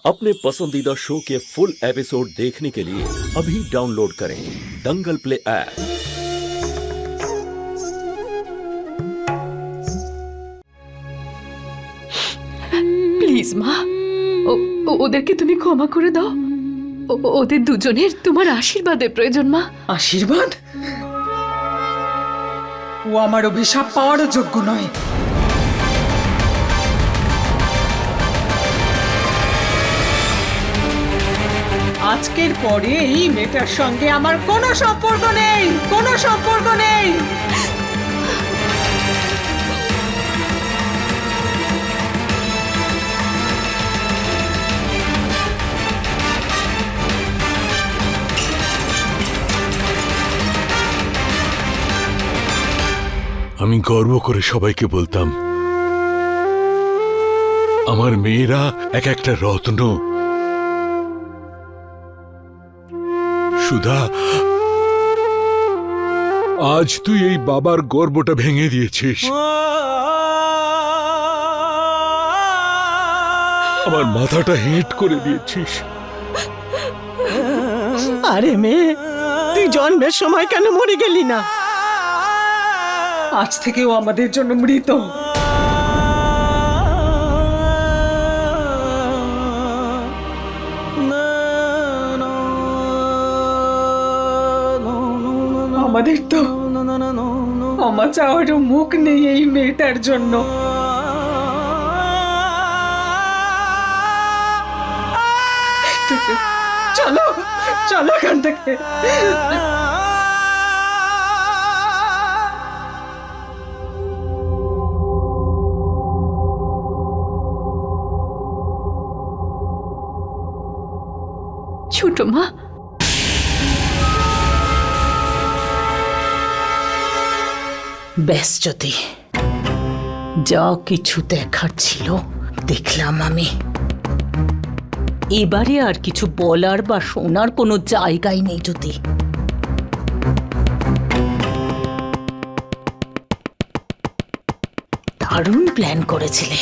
अपने पसंदीदा शो के फुल एपिसोड देखने के लिए अभी डाउनलोड करें दंगल प्ले ऐप। প্লিজ মা, ওদেরকে তুমি ক্ষমা করে দাও। ওদের দুজনের তোমার আশীর্বাদের প্রয়োজন মা। আশীর্বাদ? ও আমার অভিশাপ পাওয়ারও যোগ্য নয়। আজকের পরে এই মেয়েটার সঙ্গে আমার কোনো সম্পর্ক নেই, কোনো সম্পর্ক নেই। আমি গর্ব করে সবাইকে বলতাম আমার মেয়েরা এক একটা রত্ন। সুধা, আজ তুই এই বাবার গর্বটা ভেঙে দিয়েছিস। আমার মাথাটা হেঁট করে দিয়েছিস। আরে মেয়ে, তুই জন্মের সময় কেন মরে গেলি না? আজ থেকেও আমাদের জন্য মৃত। আমাদের তো ক্ষমা চাওয়ারও মুখ নেই এই মেয়েটার জন্য। চলো চলো এখান থেকে। ছোট মা, ব্যাস জ্যোতি, যা কিছু দেখার ছিল দেখলাম আমি। এবারে আর কিছু বলার বা শোনার কোনো জায়গাই নেই জ্যোতি। দারুণ প্ল্যান করেছিলে,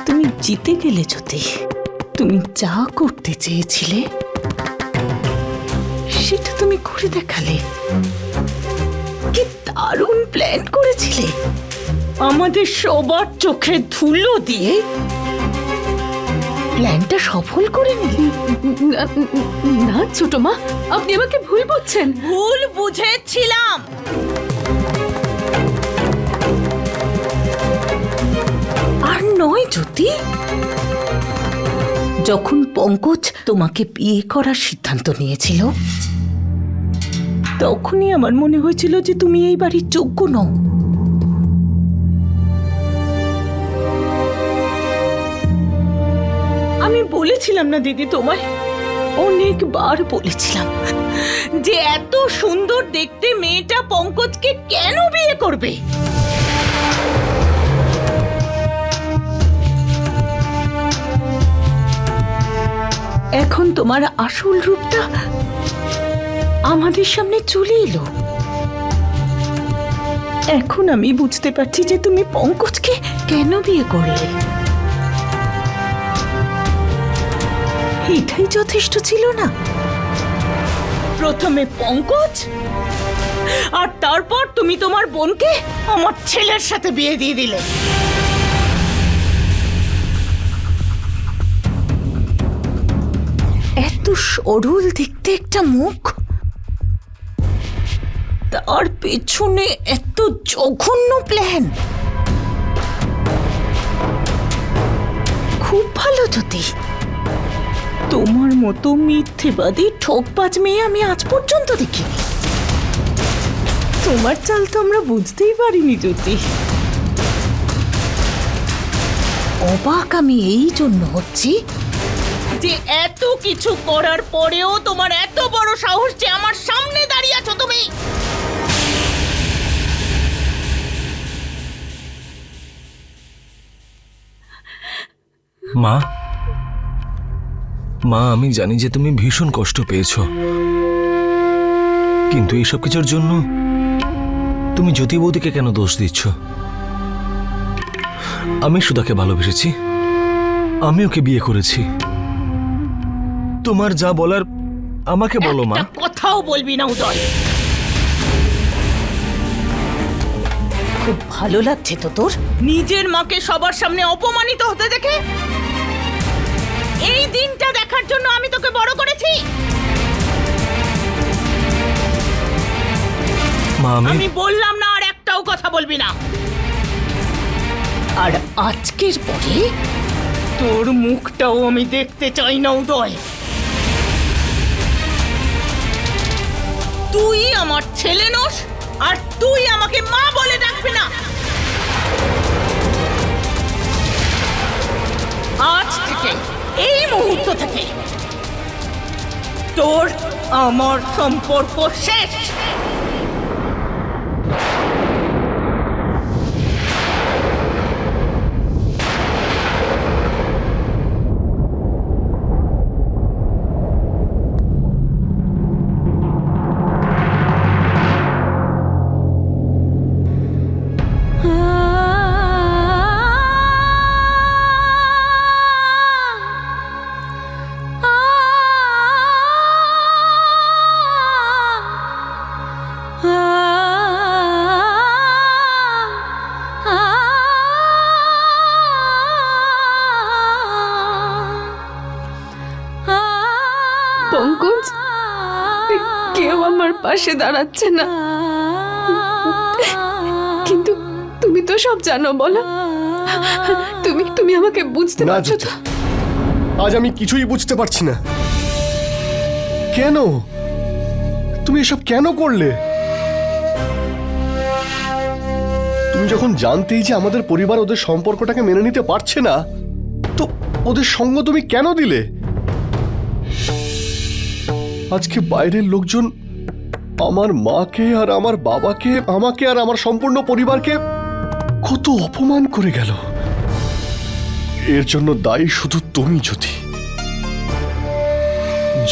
তুমি জিতে গেলে জ্যোতি। তুমি যা করতে চেয়েছিলে সেটা তুমি করে দেখালে। কি দারুণ প্ল্যান করেছিলে, আমাদের সবার চোখে ধুলো দিয়ে প্ল্যানটা সফল করে নিলে। না ছোট মা, আপনি আমাকে ভুল বুঝছেন। ভুল বুঝেছিলাম। আর নয় জ্যোতি, যখন পঙ্কজ তোমাকে বিয়ে করার সিদ্ধান্ত নিয়েছিল তখনই আমার মনে হয়েছিল যে তুমি এই বাড়ির যোগ্য নও। আমি বলেছিলাম না দিদি তোমায়, অনেকবার বলেছিলাম যে এত সুন্দর দেখতে মেয়েটা পঙ্কজকে কেন বিয়ে করবে। এখন তোমার আসল রূপটা আমাদের সামনে চলে এলো। এখন আমি বুঝতে পারছি যে তুমি পঙ্কজকে কেন বিয়ে করলে। এটাই যথেষ্ট ছিল না? প্রথমে পঙ্কজ, আর তারপর তুমি তোমার বোনকে আমার ছেলের সাথে বিয়ে দিয়ে দিলে। এত সরল দেখতে একটা মুখ, তার পেছনে এত জঘন্য প্ল্যান। খুব ভালো জ্যোতি, তোমার মতো মিথ্যেবাদী ঠকবাজ মেয়ে আমি আজ পর্যন্ত দেখিনি। তোমার চাল তো আমরা বুঝতেই পারিনি জ্যোতি। অবাক আমি এই জন্য হচ্ছি যে এত কিছু করার পরেও তোমার এত বড় সাহস যে আমার সামনে দাঁড়িয়ে আছো তুমি। মা, মা আমি জানি যে তুমি ভীষণ কষ্ট পেয়েছো, কিন্তু এইসব কিছুর জন্য তুমি জ্যোতি বৌদিকে কেন দোষ দিচ্ছ? আমি সুধাকে ভালোবেসেছি, আমি ওকে বিয়ে করেছি। তোমার যা বলার আমাকে বলো মা। একটা কথাও বলবি না উদয়। খুব ভালো লাগছে তো তোর নিজের মাকে সবার সামনে অপমানিত হতে দেখে? এই দিনটা দেখার জন্য আমি তোকে বড় করেছি। মা আমি বললাম না আর একটাও কথা বলবি না। আর আজকের পরে তোর মুখটাও আমি দেখতে চাই না উদয়। তুই আমার ছেলে নোস, আর তুই আমাকে মা বলে ডাকবি না। আজ থেকে, এই মুহূর্ত থেকে তোর আমার সম্পর্ক শেষ। পঙ্কজ, কেউ আমার পাশে দাঁড়াচ্ছে না, কিন্তু তুমি তো সব জানো। বলো, তুমি আমাকে বুঝতে না পারছো জ্যোতি, তো? আজ আমি কিছুই বুঝতে পারছি না। কেন তুমি এসব কেন করলে? তুমি যখন জানতেই যে আমাদের পরিবার ওদের সম্পর্কটাকে মেনে নিতে পারছে না, তো ওদের সঙ্গ তুমি কেন দিলে? আজকে বাইরের লোকজন আমার মাকে আর আমার বাবাকে, আমাকে আর আমার সম্পূর্ণ পরিবারকে কত অপমান করে গেল। এর জন্য দায়ী শুধু তুমি জ্যোতি।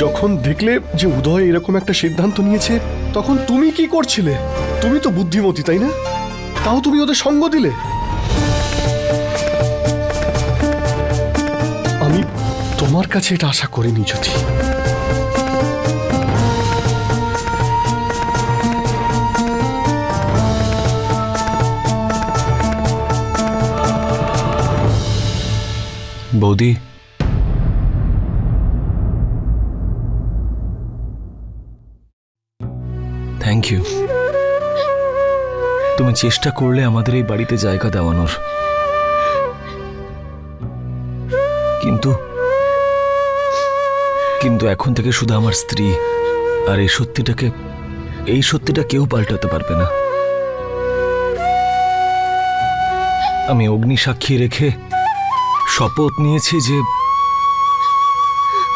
যখন দেখলে যে উদয় এরকম একটা সিদ্ধান্ত নিয়েছে, তখন তুমি কি করছিলে? তুমি তো বুদ্ধিমতী, তাই না? তাও তুমি ওদের সঙ্গ দিলে। আমি তোমার কাছে এটা আশা করিনি জ্যোতি। বৌদি, থ্যাংক ইউ। তুমি চেষ্টা করলে আমাদের এই বাড়িতে জায়গা দেওয়ানোর, কিন্তু কিন্তু এখন থেকে শুধু আমার স্ত্রী, আর এই সত্যিটা কেউ পাল্টাতে পারবে না। আমি অগ্নি সাক্ষী রেখে শপথ নিয়েছি যে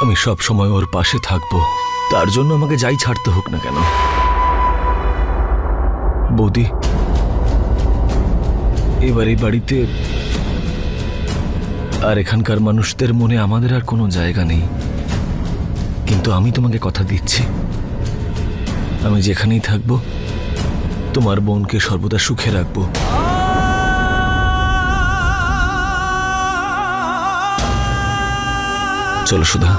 আমি সব সময় ওর পাশে থাকবো, তার জন্য আমাকে যাই ছাড়তে হোক না কেন। বৌদি, এবার এই বাড়িতে আর এখানকার মানুষদের মনে আমাদের আর কোনো জায়গা নেই, কিন্তু আমি তোমাকে কথা দিচ্ছি, আমি যেখানেই থাকবো তোমার বোনকে সর্বদা সুখে রাখবো। চলো সুধা।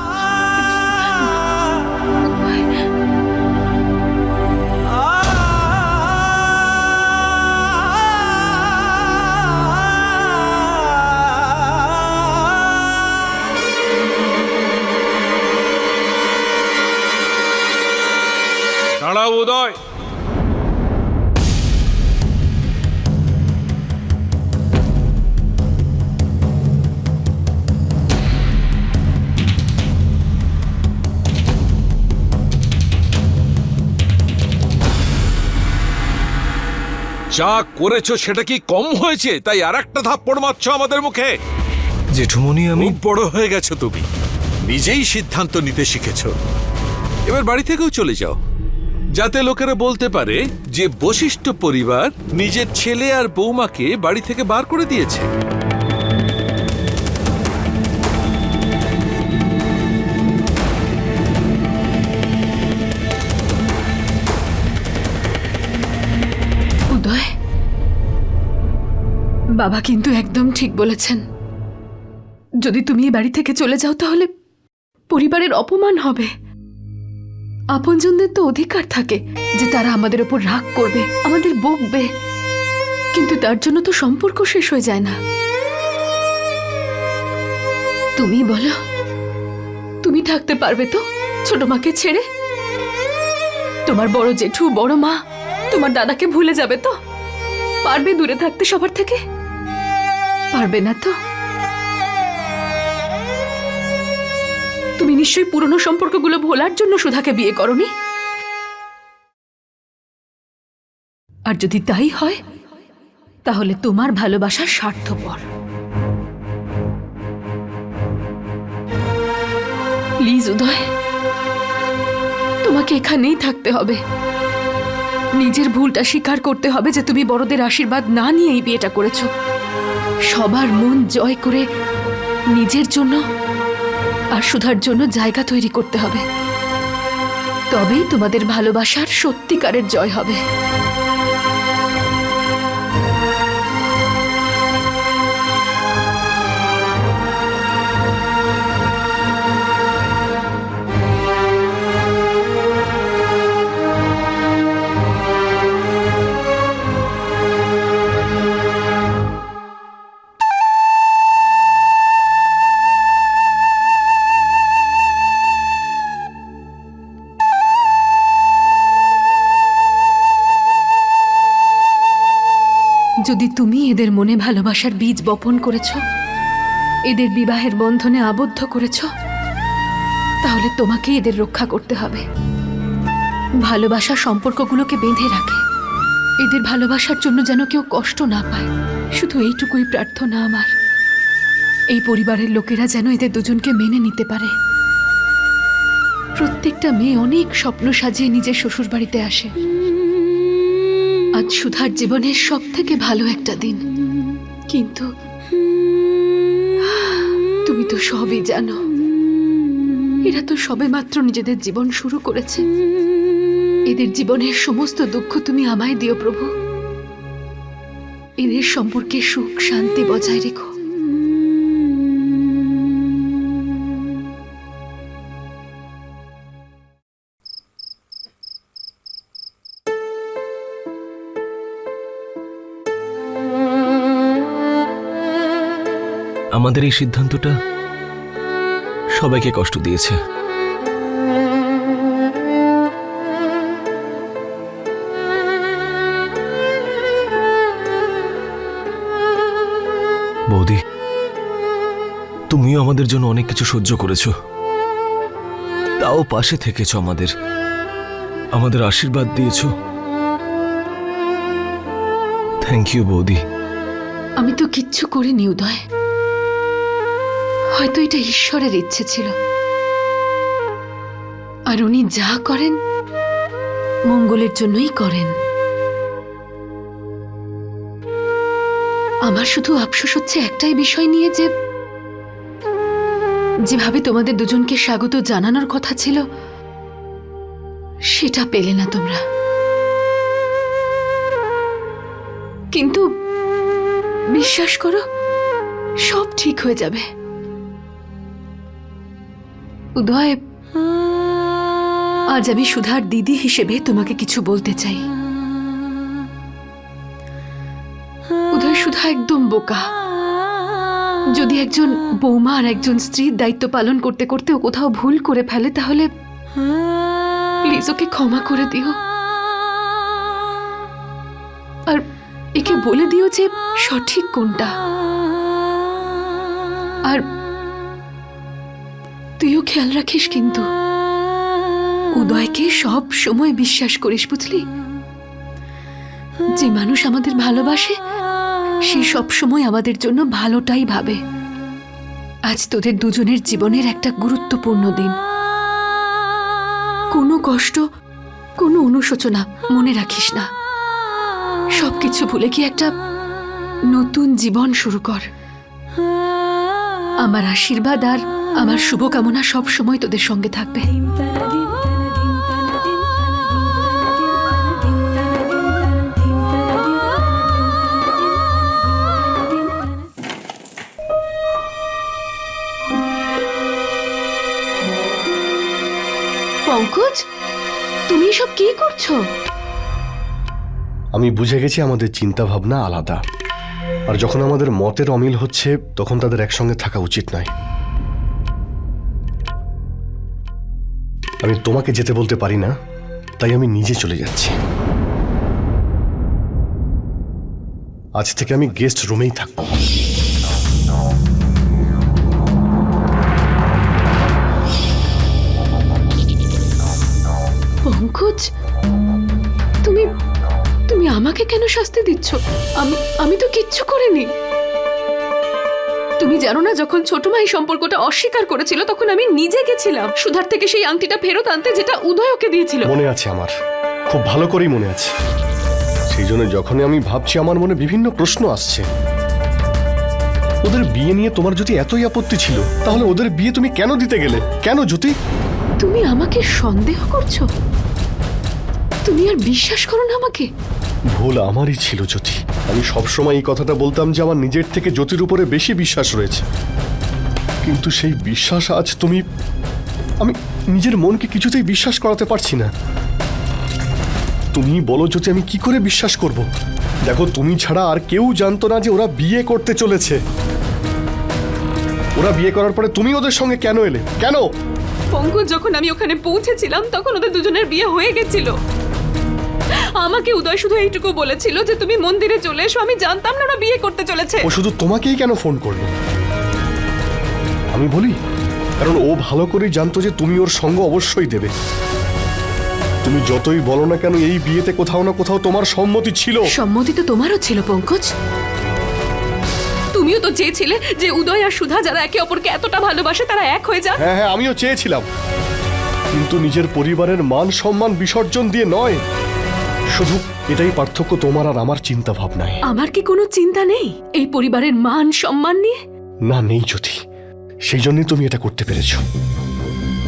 দাঁড়াও উদয়, যা করেছো সেটা কি কম হয়েছে? তাই আর একটা থাপ্পড় মারছো আমাদের মুখে? জেঠুমনি, আমি খুব বড় হয়ে গেছো তুমি, নিজেই সিদ্ধান্ত নিতে শিখেছো। এবার বাড়ি থেকেও চলে যাও, যাতে লোকেরা বলতে পারে যে বশিষ্ঠ পরিবার নিজের ছেলে আর বৌমাকে বাড়ি থেকে বার করে দিয়েছে। উদয়, বাবা কিন্তু একদম ঠিক বলেছেন। যদি তুমি এই বাড়ি থেকে চলে যাও তাহলে পরিবারের অপমান হবে। আপনজনদের তো অধিকার থাকে যে তারা আমাদের ওপর রাগ করবে, আমাদের বকবে, কিন্তু তার জন্য তো সম্পর্ক শেষ হয়ে যায় না। তুমি বলো, তুমি থাকতে পারবে তো ছোট মাকে ছেড়ে? তোমার বড় জেঠু, বড় মা, তোমার দাদাকে ভুলে যাবে তো? পারবে দূরে থাকতে সবার থেকে? পারবে না তো? তুমি নিশ্চয়ই পুরনো সম্পর্কগুলো ভোলার জন্য সুধাকে বিয়ে করনি। আর যদি তাই হয় তাহলে তোমার ভালোবাসা স্বার্থপর। প্লিজ উদয়, তোমাকে এখানেই থাকতে হবে। নিজের ভুলটা স্বীকার করতে হবে যে তুমি বড়দের আশীর্বাদ না নিয়ে এই বিয়েটা করেছো। সবার মন জয় করে নিজের জন্য আর সুধার জন্য জায়গা তৈরি করতে হবে। তবেই তোমাদের ভালোবাসার সত্যিকারের জয় হবে। যদি তুমি এদের মনে ভালোবাসার বীজ বপন করেছ, এদের বিবাহের বন্ধনে আবদ্ধ করেছ, তাহলে তোমাকে এদের রক্ষা করতে হবে। ভালোবাসা সম্পর্কগুলোকে বেঁধে রাখে। এদের ভালোবাসার জন্য যেন কেউ কষ্ট না পায়, শুধু এইটুকুই প্রার্থনা আমার। এই পরিবারের লোকেরা যেন এদের দুজনকে মেনে নিতে পারে। প্রত্যেকটা মেয়ে অনেক স্বপ্ন সাজিয়ে নিজের শ্বশুর বাড়িতে আসে। আজ সুধার জীবনের সব থেকে ভালো একটা দিন, কিন্তু তুমি তো সবই জানো, এরা তো সবে মাত্র নিজেদের জীবন শুরু করেছে। এদের জীবনের সমস্ত দুঃখ তুমি আমায় দিও প্রভু। এদের সম্পর্কে সুখ শান্তি বজায় রেখো। আমাদের এই সিদ্ধান্তটা সবাইকে কষ্ট দিয়েছে। বৌদি, তুমিও আমাদের জন্য অনেক কিছু সহ্য করেছো, তাও পাশে থেকেছো, আমাদের আশীর্বাদ দিয়েছো। থ্যাংক ইউ বৌদি। আমি তো কিচ্ছু করিনি উদয়, হয়তো এটা ঈশ্বরের ইচ্ছে ছিল। আর উনি যা করেন মঙ্গলের জন্যই করেন। আমার শুধু আফসোস হচ্ছে একটাই বিষয় নিয়ে, যে যেভাবে তোমাদের দুজনকে স্বাগত জানানোর কথা ছিল সেটা পেলে না তোমরা। কিন্তু বিশ্বাস করো, সব ঠিক হয়ে যাবে। উদয়, আজ আমি সুধার দিদি হিসেবে তোমাকে কিছু বলতে চাই। উদয়, সুধা একদম বোকা। যদি একজন বৌমা আর একজন স্ত্রীর দায়িত্ব পালন করতে করতে ও কোথাও ভুল করে ফেলে, তাহলে প্লিজ ওকে ক্ষমা করে দিও। আর একে বলে দিও যে সঠিক কোনটা। আর তুইও খেয়াল রাখিস কিন্তু, উদয়কে সব সময় বিশ্বাস করিস, বুঝলি? যে মানুষ আমাদের ভালোবাসে সে সব সময় আমাদের জন্য ভালোটাই ভাবে। আজ তোদের দুজনের জীবনের একটা গুরুত্বপূর্ণ দিন। কোনো কষ্ট, কোনো অনুশোচনা মনে রাখিস না। সবকিছু ভুলে গিয়ে একটা নতুন জীবন শুরু কর। আমার আশীর্বাদ আর আমার শুভকামনা সব সময় তোদের সঙ্গে থাকবে। পঙ্কজ, তুমি সব কি করছো? আমি বুঝে গেছি আমাদের চিন্তা ভাবনা আলাদা, আর যখন আমাদের মতের অমিল হচ্ছে তখন তাদের একসঙ্গে থাকা উচিত নয়। আমি তোমাকে যেতে বলতে পারি না, তাই আমি নিজে চলে যাচ্ছি। আজ থেকে আমি গেস্ট রুমেই থাকবো। পঙ্কজ, তুমি তুমি আমাকে কেন শাস্তি দিচ্ছ? আমি তো কিচ্ছু করিনি। তুমি জানো না, যখন ছোট মা এই সম্পর্কটা অস্বীকার করেছিল তখন আমি নিজে গেছিলাম সুধার থেকে সেই আংটিটা ফেরত আনতে, যেটা উদয় ওকে দিয়েছিল। মনে আছে আমার, খুব ভালো করেই মনে আছে। সেই জন্য যখনই আমি ভাবছি আমার মনে বিভিন্ন প্রশ্ন আসছে। ওদের বিয়ে নিয়ে তোমার যদি এতই আপত্তি ছিল তাহলে ওদের বিয়ে তুমি কেন দিতে গেলে? কেন জ্যোতি? তুমি আমাকে সন্দেহ করছো? তুমি আর বিশ্বাস করো না আমাকে? ভুল আমারই ছিল জ্যোতি। আমি সবসময় এই কথাটা বলতাম যে আমার নিজের থেকে জ্যোতির উপরে বেশি বিশ্বাস রয়েছে, কিন্তু সেই বিশ্বাস আজ আমি নিজের মনকে কিছুতেই বিশ্বাস করাতে পারছি না। তুমি বলো জ্যোতি, আমি কি করে বিশ্বাস করব? দেখো, তুমি ছাড়া আর কেউ জানতো না যে ওরা বিয়ে করতে চলেছে। ওরা বিয়ে করার পরে তুমি ওদের সঙ্গে কেন এলে? কেন? পঙ্কজ, যখন আমি ওখানে পৌঁছেছিলাম তখন ওদের দুজনের বিয়ে হয়ে গেছিল। আমাকে উদয় শুধু এইটুকু বলেছিল যে তুমি মন্দিরে চলে এসো। আমি জানতাম না ওরা বিয়ে করতে চলেছে। ও শুধু তোমাকেই কেন ফোন করলো? আমি বলি, কারণ ও ভালো করেই জানতো যে তুমি ওর সঙ্গ অবশ্যই দেবে। তুমি যতই বলো না কেন, এই বিয়েতে কোথাও না কোথাও তোমার সম্মতি ছিল। সম্মতি তো তোমারও ছিল পঙ্কজ। তুমিও তো চেয়েছিলে যে উদয় আর সুধা, যারা একে অপরকে এতটা ভালোবাসে, তারা এক হয়ে যাক। হ্যাঁ হ্যাঁ, আমিও চেয়েছিলাম, কিন্তু নিজের পরিবারের মান সম্মান বিসর্জন দিয়ে নয়। শুধু এটাই পার্থক্য তোমার আর আমার চিন্তা ভাবনায়। আমার কি কোনো চিন্তা নেই এই পরিবারের মান সম্মান নিয়ে? না, নেই জ্যোতি। সেই জন্যই তুমি এটা করতে পেরেছো।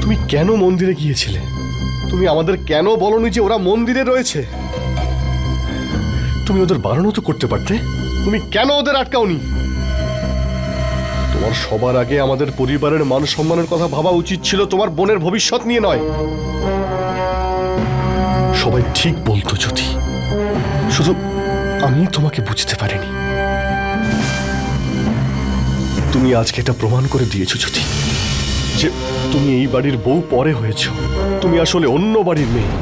তুমি কেন মন্দিরে গিয়েছিলে? তুমি আমাদের কেন বলনি যে ওরা মন্দিরে রয়েছে? তুমি ওদের বারণও তো করতে পারতে। তুমি কেন ওদের আটকাওনি? তোমার সবার আগে আমাদের পরিবারের মান সম্মানের কথা ভাবা উচিত ছিল, তোমার বোনের ভবিষ্যৎ নিয়ে নয়। সবাই ঠিক বলতো জ্যোতি, শুধু আমি তোমাকে বুঝতে পারিনি। তুমি আজকে এটা প্রমাণ করে দিয়েছো জ্যোতি যে তুমি এই বাড়ির বউ পরে হয়েছো। তুমি আসলে অন্য বাড়ির মেয়ে।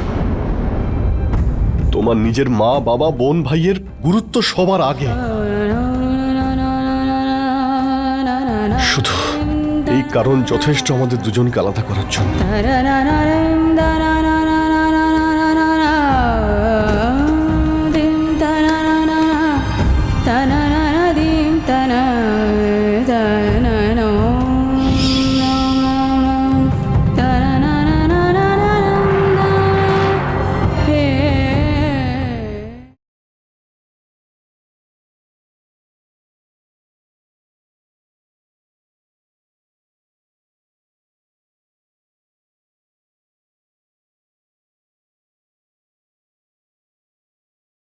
তোমার নিজের মা, বাবা, বোন, ভাইয়ের গুরুত্ব সবার আগে। শুধু এই কারণ যথেষ্ট আমাদের দুজনকে আলাদা করার জন্য।